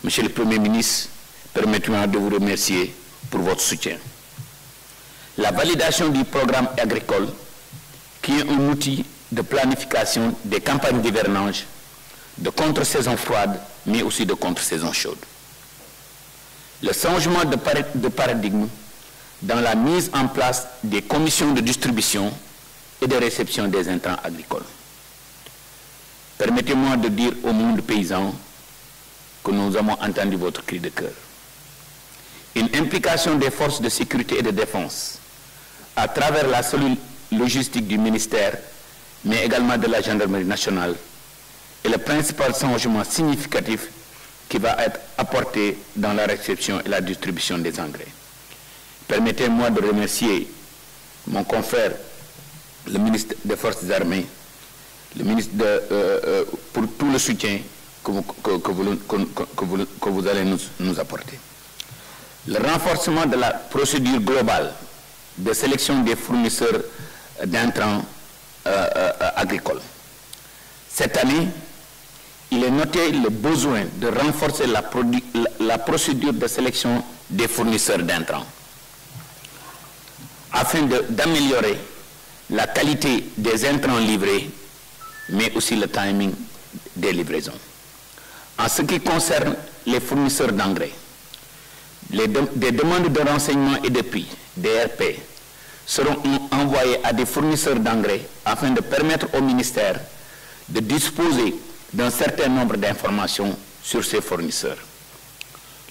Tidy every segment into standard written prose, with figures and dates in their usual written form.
Monsieur le Premier ministre, permettez-moi de vous remercier pour votre soutien. La validation du programme agricole, qui est un outil de planification des campagnes d'hivernage, de contre-saison froide, mais aussi de contre-saison chaude. Le changement de paradigme dans la mise en place des commissions de distribution et de réception des intrants agricoles. Permettez-moi de dire au monde paysan que nous avons entendu votre cri de cœur. Une implication des forces de sécurité et de défense à travers la cellule logistique du ministère, mais également de la gendarmerie nationale, est le principal changement significatif qui va être apporté dans la réception et la distribution des engrais. Permettez-moi de remercier mon confrère, le ministre des Forces armées, le ministre pour tout le soutien que vous allez nous apporter. Le renforcement de la procédure globale de sélection des fournisseurs d'intrants agricoles. Cette année, il est noté le besoin de renforcer la procédure de sélection des fournisseurs d'intrants afin d'améliorer la qualité des intrants livrés, mais aussi le timing des livraisons. En ce qui concerne les fournisseurs d'engrais, des demandes de renseignement et de prix, DRP, seront envoyées à des fournisseurs d'engrais afin de permettre au ministère de disposer d'un certain nombre d'informations sur ces fournisseurs.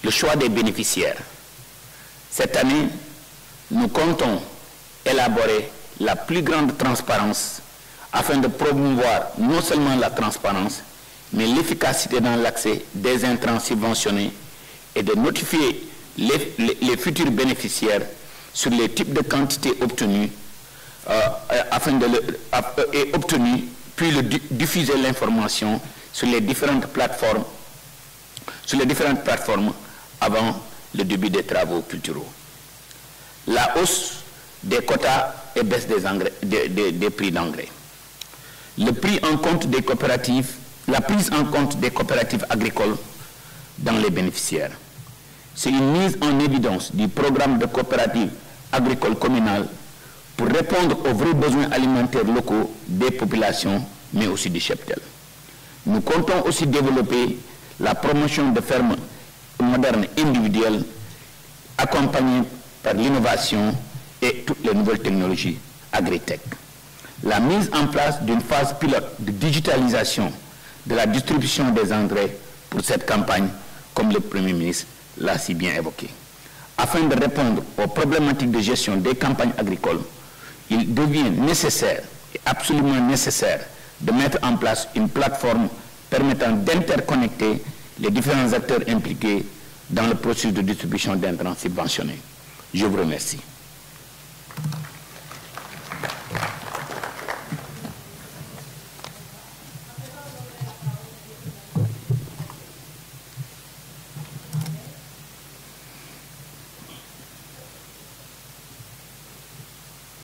Le choix des bénéficiaires. Cette année, nous comptons élaborer la plus grande transparence afin de promouvoir non seulement la transparence, mais l'efficacité dans l'accès des intrants subventionnés et de notifier les futurs bénéficiaires sur les types de quantités obtenues puis diffuser l'information sur les différentes plateformes avant le début des travaux culturaux. La hausse des quotas et baisse des prix d'engrais. La prise en compte des coopératives agricoles dans les bénéficiaires. C'est une mise en évidence du programme de coopérative agricole communale pour répondre aux vrais besoins alimentaires locaux des populations, mais aussi du cheptel. Nous comptons aussi développer la promotion de fermes modernes individuelles accompagnées par l'innovation et toutes les nouvelles technologies agritech. La mise en place d'une phase pilote de digitalisation de la distribution des engrais pour cette campagne, comme le Premier ministre l'a si bien évoqué. Afin de répondre aux problématiques de gestion des campagnes agricoles, il devient nécessaire et absolument nécessaire de mettre en place une plateforme permettant d'interconnecter les différents acteurs impliqués dans le processus de distribution d'intrants subventionnés. Je vous remercie.